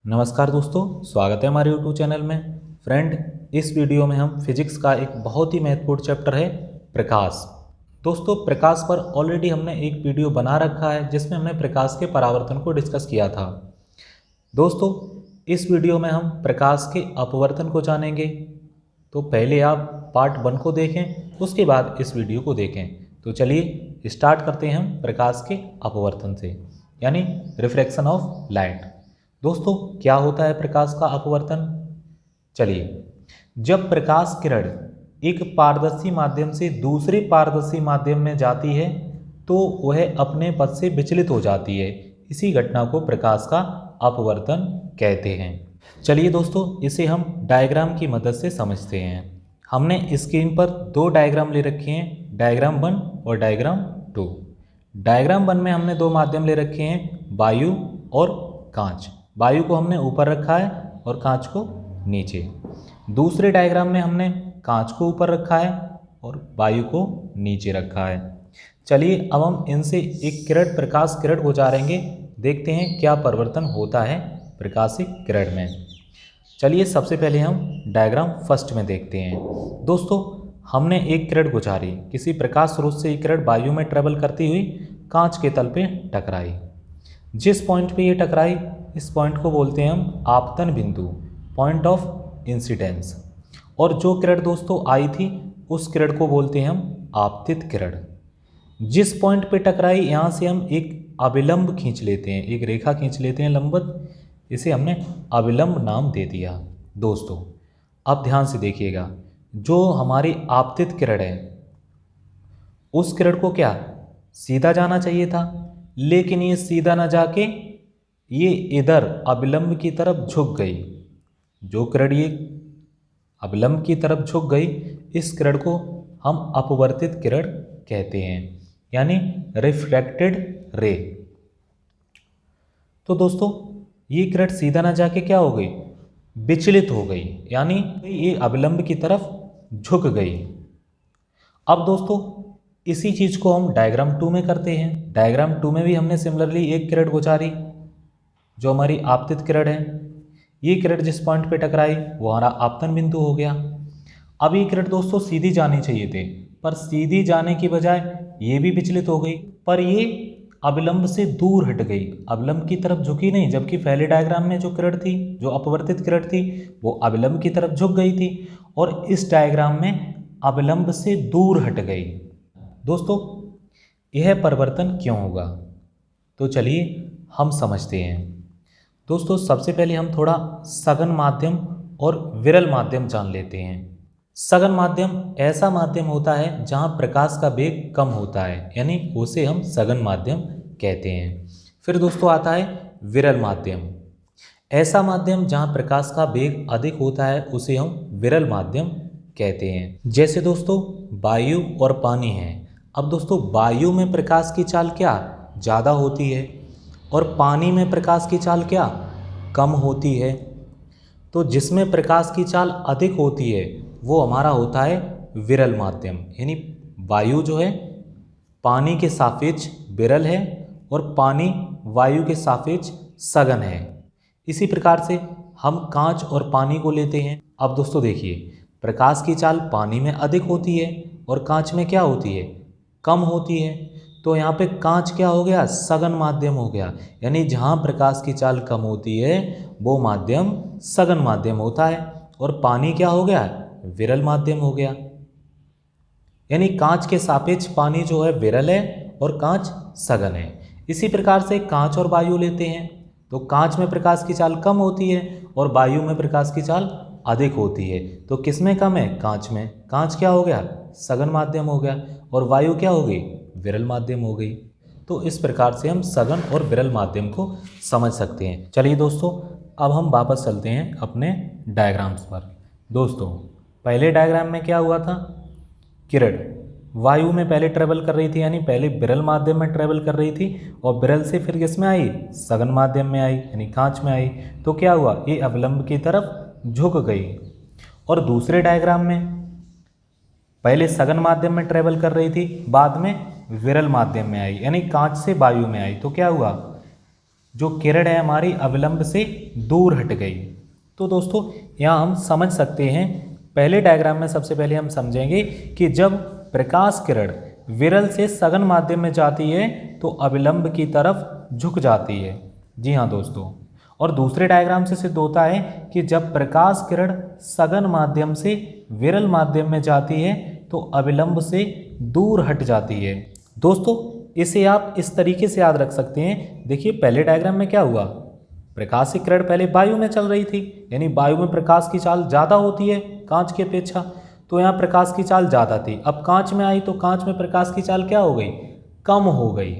नमस्कार दोस्तों, स्वागत है हमारे YouTube चैनल में। फ्रेंड, इस वीडियो में हम फिजिक्स का एक बहुत ही महत्वपूर्ण चैप्टर है प्रकाश। दोस्तों, प्रकाश पर ऑलरेडी हमने एक वीडियो बना रखा है जिसमें हमने प्रकाश के परावर्तन को डिस्कस किया था। दोस्तों, इस वीडियो में हम प्रकाश के अपवर्तन को जानेंगे। तो पहले आप पार्ट 1 को देखें, उसके बाद इस वीडियो को देखें। तो चलिए स्टार्ट करते हैं हम प्रकाश के अपवर्तन से, यानी रिफ्रैक्शन ऑफ लाइट। दोस्तों, क्या होता है प्रकाश का अपवर्तन? चलिए, जब प्रकाश किरण एक पारदर्शी माध्यम से दूसरे पारदर्शी माध्यम में जाती है तो वह अपने पथ से विचलित हो जाती है। इसी घटना को प्रकाश का अपवर्तन कहते हैं। चलिए दोस्तों, इसे हम डायग्राम की मदद से समझते हैं। हमने स्क्रीन पर दो डायग्राम ले रखे हैं, डायग्राम 1 और डायग्राम 2। डायग्राम 1 में हमने दो माध्यम ले रखे हैं, वायु और कांच। वायु को हमने ऊपर रखा है और कांच को नीचे। दूसरे डायग्राम में हमने कांच को ऊपर रखा है और वायु को नीचे रखा है। चलिए अब हम इनसे एक किरण, प्रकाश किरण गुजारेंगे, देखते हैं क्या परिवर्तन होता है प्रकाशिक किरण में। चलिए सबसे पहले हम डायग्राम फर्स्ट में देखते हैं। दोस्तों, हमने एक किरण गुजारी, किसी प्रकाश स्रोत से एक किरण वायु में ट्रेवल करती हुई कांच के तल पे टकराई। जिस पॉइंट पे ये टकराई, इस पॉइंट को बोलते हैं हम आपतन बिंदु, पॉइंट ऑफ इंसिडेंस। और जो किरण दोस्तों आई थी उस किरण को बोलते हैं हम आपतित किरण। जिस पॉइंट पे टकराई, यहाँ से हम एक अभिलंब खींच लेते हैं, एक रेखा खींच लेते हैं लंबवत, इसे हमने अभिलंब नाम दे दिया। दोस्तों अब ध्यान से देखिएगा, जो हमारी आपतित किरण है उस किरण को क्या सीधा जाना चाहिए था, लेकिन ये सीधा ना जाके ये इधर अभिलंब की तरफ झुक गई। जो किरण ये अभिलंब की तरफ झुक गई, इस किरण को हम अपवर्तित किरण कहते हैं, यानी रिफ्रैक्टेड रे। तो दोस्तों ये किरण सीधा ना जाके क्या हो गई, विचलित हो गई, यानी ये अभिलंब की तरफ झुक गई। अब दोस्तों इसी चीज को हम डायग्राम 2 में करते हैं। डायग्राम 2 में भी हमने सिमिलरली एक किरण गुजारी, जो हमारी आपतित किरण है। ये किरण जिस पॉइंट पे टकराई वो हमारा आपतन बिंदु हो गया। अब ये किरण दोस्तों सीधी जानी चाहिए थे, पर सीधी जाने की बजाय ये भी विचलित हो गई, पर ये अभिलंब से दूर हट गई, अभिलंब की तरफ झुकी नहीं। जबकि पहले डायग्राम में जो किरण थी, जो अपवर्तित किरण थी, वो अभिलंब की तरफ झुक गई थी, और इस डायग्राम में अभिलंब से दूर हट गई। दोस्तों यह परिवर्तन क्यों होगा, तो चलिए हम समझते हैं। दोस्तों सबसे पहले हम थोड़ा सघन माध्यम और विरल माध्यम जान लेते हैं। सघन माध्यम ऐसा माध्यम होता है जहां प्रकाश का वेग कम होता है, यानी उसे हम सघन माध्यम कहते हैं। फिर दोस्तों आता है विरल माध्यम। ऐसा माध्यम जहां प्रकाश का वेग अधिक होता है उसे हम विरल माध्यम कहते हैं। जैसे दोस्तों वायु और पानी है। अब दोस्तों वायु में प्रकाश की चाल क्या ज़्यादा होती है और पानी में प्रकाश की चाल क्या कम होती है। तो जिसमें प्रकाश की चाल अधिक होती है वो हमारा होता है विरल माध्यम, यानी वायु जो है पानी के सापेक्ष विरल है और पानी वायु के सापेक्ष सघन है। इसी प्रकार से हम कांच और पानी को लेते हैं। अब दोस्तों देखिए, प्रकाश की चाल पानी में अधिक होती है और कांच में क्या होती है, कम होती है। तो यहाँ पे कांच क्या हो गया, सघन माध्यम हो गया, यानी जहाँ प्रकाश की चाल कम होती है वो माध्यम सघन माध्यम होता है, और पानी क्या हो गया, विरल माध्यम हो गया। यानी कांच के सापेक्ष पानी जो है विरल है और कांच सघन है। इसी प्रकार से कांच और वायु लेते हैं, तो कांच में प्रकाश की चाल कम होती है और वायु में प्रकाश की चाल अधिक होती है। तो किस में कम है, कांच में। कांच क्या हो गया, सघन माध्यम हो गया, और वायु क्या हो गई, विरल माध्यम हो गई। तो इस प्रकार से हम सघन और विरल माध्यम को समझ सकते हैं। चलिए दोस्तों अब हम वापस चलते हैं अपने डायग्राम्स पर। दोस्तों पहले डायग्राम में क्या हुआ था, किरण वायु में पहले ट्रेवल कर रही थी, यानी पहले विरल माध्यम में ट्रेवल कर रही थी, और विरल से फिर किस में आई, सघन माध्यम में आई, यानी कांच में आई। तो क्या हुआ, ये अवलंब की तरफ झुक गई। और दूसरे डायग्राम में पहले सघन माध्यम में ट्रेवल कर रही थी, बाद में विरल माध्यम में आई, यानी कांच से वायु में आई। तो क्या हुआ, जो किरण है हमारी अविलंब से दूर हट गई। तो दोस्तों यहाँ हम समझ सकते हैं, पहले डायग्राम में सबसे पहले हम समझेंगे कि जब प्रकाश किरण विरल से सघन माध्यम में जाती है तो अविलंब की तरफ झुक जाती है। जी हाँ दोस्तों, और दूसरे डायग्राम से सिद्ध होता है कि जब प्रकाश किरण सघन माध्यम से विरल माध्यम में जाती है तो अविलंब से दूर हट जाती है। दोस्तों इसे आप इस तरीके से याद रख सकते हैं। देखिए पहले डायग्राम में क्या हुआ, प्रकाश की किरण पहले वायु में चल रही थी, यानी वायु में प्रकाश की चाल ज़्यादा होती है कांच की अपेक्षा, तो यहाँ प्रकाश की चाल ज़्यादा थी। अब कांच में आई तो कांच में प्रकाश की चाल क्या हो गई, कम हो गई।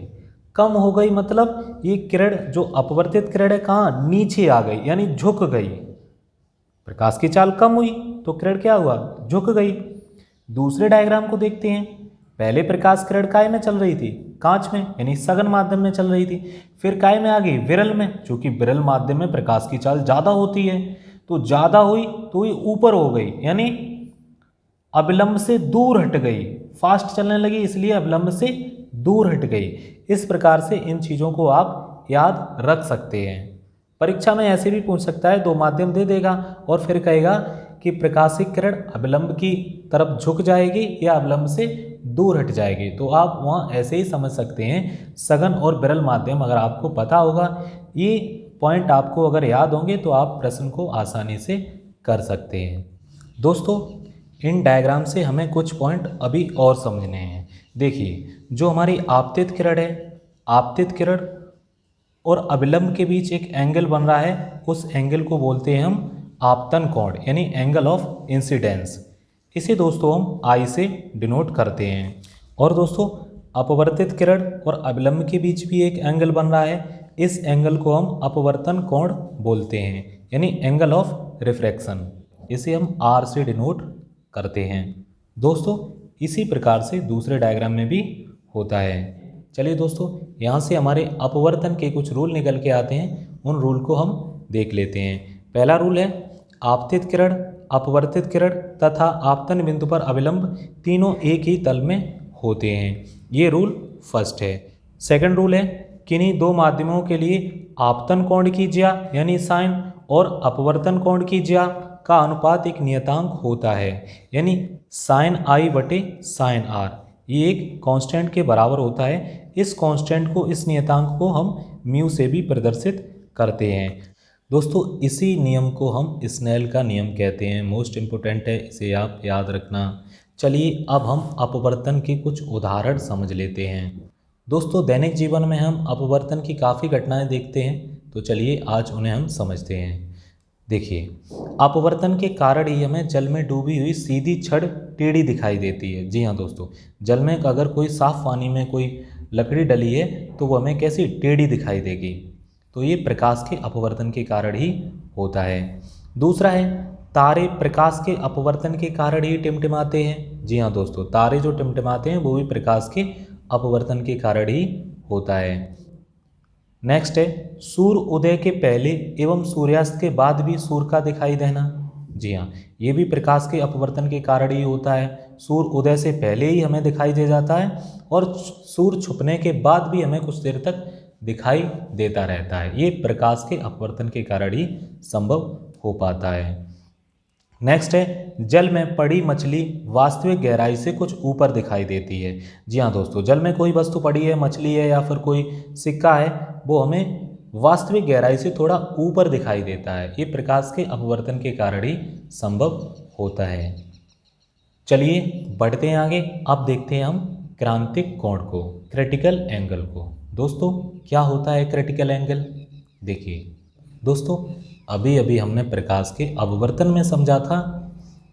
कम हो गई मतलब ये किरण जो अपवर्तित किरण है कहाँ, नीचे आ गई, यानी झुक गई। प्रकाश की चाल कम हुई तो किरण क्या हुआ, झुक गई। दूसरे डायग्राम को देखते हैं, पहले प्रकाश किरण काय में चल रही थी, कांच में, यानी सघन माध्यम में चल रही थी। फिर काय में आ गई, विरल में, क्योंकि विरल माध्यम में प्रकाश की चाल ज़्यादा होती है, तो ज़्यादा हुई तो ये ऊपर हो गई, यानी अविलंब से दूर हट गई, फास्ट चलने लगी इसलिए अविलंब से दूर हट गई। इस प्रकार से इन चीज़ों को आप याद रख सकते हैं। परीक्षा में ऐसे भी पूछ सकता है, दो माध्यम दे देगा और फिर कहेगा कि प्रकाशिक किरण अविलंब की तरफ झुक जाएगी या अविलंब से दूर हट जाएगी, तो आप वहाँ ऐसे ही समझ सकते हैं। सघन और विरल माध्यम अगर आपको पता होगा, ये पॉइंट आपको अगर याद होंगे तो आप प्रश्न को आसानी से कर सकते हैं। दोस्तों इन डायग्राम से हमें कुछ पॉइंट अभी और समझने हैं। देखिए जो हमारी आपतित किरण है, आपतित किरण और अविलंब के बीच एक एंगल बन रहा है, उस एंगल को बोलते हैं हम आपतन कोण, यानी एंगल ऑफ इंसिडेंस। इसे दोस्तों हम आई से डिनोट करते हैं। और दोस्तों अपवर्तित किरण और अविलंब के बीच भी एक एंगल बन रहा है, इस एंगल को हम अपवर्तन कोण बोलते हैं, यानी एंगल ऑफ रिफ्रैक्शन। इसे हम आर से डिनोट करते हैं। दोस्तों इसी प्रकार से दूसरे डायग्राम में भी होता है। चलिए दोस्तों यहाँ से हमारे अपवर्तन के कुछ रूल निकल के आते हैं, उन रूल को हम देख लेते हैं। पहला रूल है, आपतित किरण, अपवर्तित किरण तथा आपतन बिंदु पर अविलंब तीनों एक ही तल में होते हैं। ये रूल फर्स्ट है। सेकंड रूल है, किन्हीं दो माध्यमों के लिए आपतन कोण की ज्या यानी साइन और अपवर्तन कोण की ज्या का अनुपात एक नियतांक होता है, यानी साइन आई बटे साइन आर। ये एक कांस्टेंट के बराबर होता है। इस कांस्टेंट को, इस नियतांक को हम म्यू से भी प्रदर्शित करते हैं। दोस्तों इसी नियम को हम स्नेल का नियम कहते हैं। मोस्ट इम्पोर्टेंट है, इसे आप याद रखना। चलिए अब हम अपवर्तन के कुछ उदाहरण समझ लेते हैं। दोस्तों दैनिक जीवन में हम अपवर्तन की काफ़ी घटनाएं देखते हैं, तो चलिए आज उन्हें हम समझते हैं। देखिए अपवर्तन के कारण ही हमें जल में डूबी हुई सीधी छड़ टेढ़ी दिखाई देती है। जी हाँ दोस्तों, जल में अगर कोई साफ पानी में कोई लकड़ी डली है तो वो हमें कैसी टेढ़ी दिखाई देगी, तो ये प्रकाश के अपवर्तन के कारण ही होता है। दूसरा है, तारे प्रकाश के अपवर्तन के कारण ही टिमटिमाते हैं। जी हाँ दोस्तों, तारे जो टिमटिमाते हैं वो भी प्रकाश के अपवर्तन के कारण ही होता है। नेक्स्ट है, सूर्य उदय के पहले एवं सूर्यास्त के बाद भी सूर्य का दिखाई देना। जी हाँ, ये भी प्रकाश के अपवर्तन के कारण ही होता है। सूर्य उदय से पहले ही हमें दिखाई दे जाता है और सूर्य छुपने के बाद भी हमें कुछ देर तक दिखाई देता रहता है। ये प्रकाश के अपवर्तन के कारण ही संभव हो पाता है। नेक्स्ट है, जल में पड़ी मछली वास्तविक गहराई से कुछ ऊपर दिखाई देती है। जी हाँ दोस्तों, जल में कोई वस्तु पड़ी है, मछली है या फिर कोई सिक्का है, वो हमें वास्तविक गहराई से थोड़ा ऊपर दिखाई देता है। ये प्रकाश के अपवर्तन के कारण ही संभव होता है। चलिए बढ़ते हैं आगे। अब देखते हैं हम क्रांतिक कोण को, क्रिटिकल एंगल को। दोस्तों क्या होता है क्रिटिकल एंगल? देखिए दोस्तों, अभी अभी हमने प्रकाश के अपवर्तन में समझा था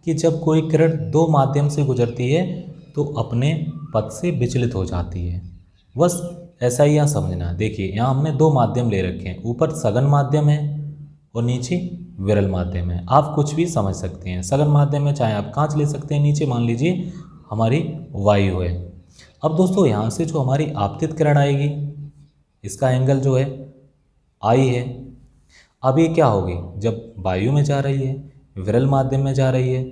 कि जब कोई किरण दो माध्यम से गुजरती है तो अपने पथ से विचलित हो जाती है। बस ऐसा ही यहाँ समझना। देखिए यहाँ हमने दो माध्यम ले रखे हैं, ऊपर सघन माध्यम है और नीचे विरल माध्यम है। आप कुछ भी समझ सकते हैं। सघन माध्यम में चाहे आप कांच ले सकते हैं, नीचे मान लीजिए हमारी वायु है। अब दोस्तों यहाँ से जो हमारी आपतित किरण आएगी, इसका एंगल जो है आई है। अब ये क्या होगी, जब वायु में जा रही है, विरल माध्यम में जा रही है,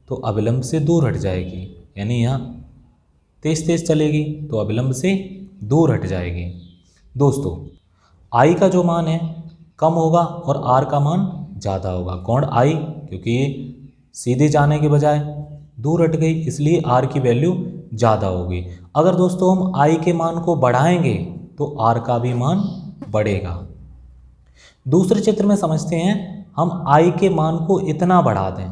तो अविलंब से दूर हट जाएगी, यानी यहाँ तेज तेज चलेगी तो अविलंब से दूर हट जाएगी। दोस्तों आई का जो मान है कम होगा और आर का मान ज़्यादा होगा। कोण आई, क्योंकि ये सीधे जाने के बजाय दूर हट गई, इसलिए आर की वैल्यू ज़्यादा होगी। अगर दोस्तों हम आई के मान को बढ़ाएंगे तो आर का भी मान बढ़ेगा। दूसरे चित्र में समझते हैं, हम आई के मान को इतना बढ़ा दें,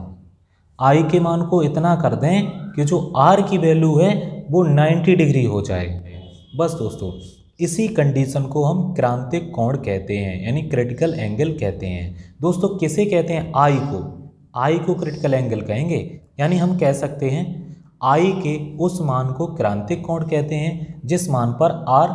आई के मान को इतना कर दें कि जो आर की वैल्यू है वो 90 डिग्री हो जाए। बस दोस्तों, इसी कंडीशन को हम क्रांतिक कोण कहते हैं, यानी क्रिटिकल एंगल कहते हैं। दोस्तों किसे कहते हैं? आई को क्रिटिकल एंगल कहेंगे। यानी हम कह सकते हैं आई के उस मान को क्रांतिक कोण कहते हैं जिस मान पर आर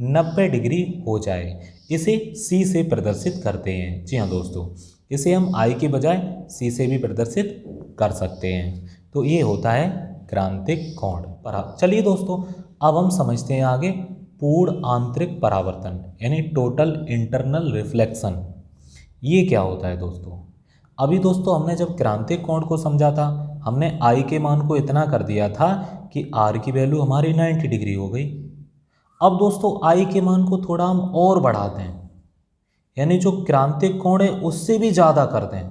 90 डिग्री हो जाए। इसे सी से प्रदर्शित करते हैं। जी हाँ दोस्तों, इसे हम आई के बजाय सी से भी प्रदर्शित कर सकते हैं। तो ये होता है क्रांतिक कोण। चलिए दोस्तों, अब हम समझते हैं आगे पूर्ण आंतरिक परावर्तन, यानी टोटल इंटरनल रिफ्लेक्शन। ये क्या होता है दोस्तों? अभी दोस्तों हमने जब क्रांतिक कोण को समझा था, हमने आई के मान को इतना कर दिया था कि आर की वैल्यू हमारी 90 डिग्री हो गई। अब दोस्तों आई के मान को थोड़ा हम और बढ़ा दें, यानी जो क्रांतिक कोण है उससे भी ज़्यादा कर दें,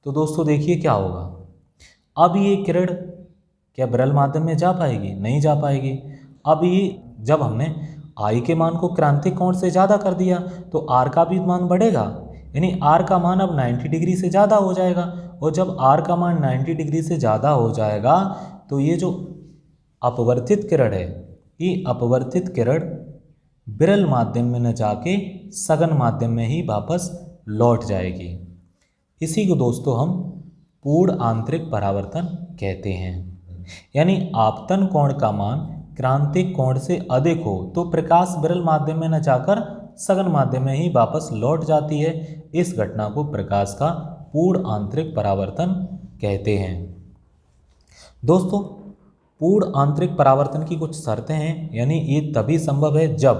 तो दोस्तों देखिए क्या होगा। अब ये किरण क्या विरल माध्यम में जा पाएगी? नहीं जा पाएगी। अब ये जब हमने आई के मान को क्रांतिक कोण से ज़्यादा कर दिया तो आर का भी मान बढ़ेगा, यानी आर का मान अब 90 डिग्री से ज़्यादा हो जाएगा। और जब आर का मान 90 डिग्री से ज़्यादा हो जाएगा तो ये जो अपवर्तित किरण है, ये अपवर्तित किरण विरल माध्यम में न जाके सघन माध्यम में ही वापस लौट जाएगी। इसी को दोस्तों हम पूर्ण आंतरिक परावर्तन कहते हैं। यानी आपतन कोण का मान क्रांतिक कोण से अधिक हो तो प्रकाश विरल माध्यम में न जाकर सघन माध्यम में ही वापस लौट जाती है। इस घटना को प्रकाश का पूर्ण आंतरिक परावर्तन कहते हैं। दोस्तों पूर्ण आंतरिक परावर्तन की कुछ शर्तें हैं, यानी ये तभी संभव है जब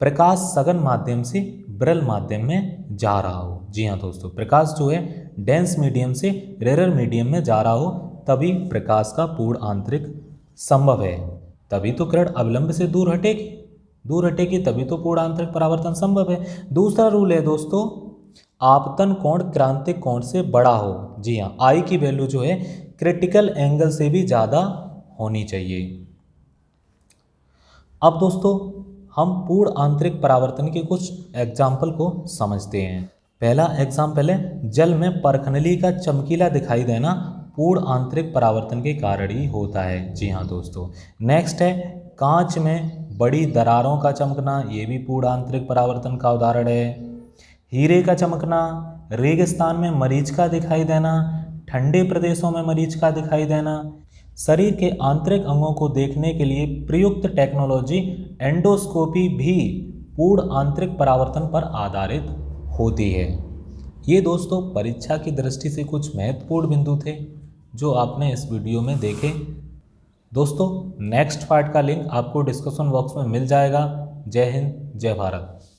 प्रकाश सघन माध्यम से विरल माध्यम में जा रहा हो। जी हाँ दोस्तों, प्रकाश जो है डेंस मीडियम से रेयर मीडियम में जा रहा हो, तभी प्रकाश का पूर्ण आंतरिक संभव है। तभी तो किरण अवलंब से दूर हटेगी तभी तो पूर्ण आंतरिक परावर्तन संभव है। दूसरा रूल है दोस्तों, आपतन कोण क्रांतिक कोण से बड़ा हो। जी हाँ, आई की वैल्यू जो है क्रिटिकल एंगल से भी ज़्यादा होनी चाहिए। अब दोस्तों हम पूर्ण आंतरिक परावर्तन के कुछ एग्जाम्पल को समझते हैं। पहला एग्जाम्पल है, जल में परखनली का चमकीला दिखाई देना पूर्ण आंतरिक परावर्तन के कारण ही होता है। जी हाँ दोस्तों। नेक्स्ट है, कांच में बड़ी दरारों का चमकना, ये भी पूर्ण आंतरिक परावर्तन का उदाहरण है। हीरे का चमकना, रेगिस्तान में मरीच का दिखाई देना, ठंडे प्रदेशों में मरीच का दिखाई देना। शरीर के आंतरिक अंगों को देखने के लिए प्रयुक्त टेक्नोलॉजी एंडोस्कोपी भी पूर्ण आंतरिक परावर्तन पर आधारित होती है। ये दोस्तों परीक्षा की दृष्टि से कुछ महत्वपूर्ण बिंदु थे जो आपने इस वीडियो में देखे। दोस्तों नेक्स्ट पार्ट का लिंक आपको डिस्क्रिप्शन बॉक्स में मिल जाएगा। जय हिंद, जय भारत।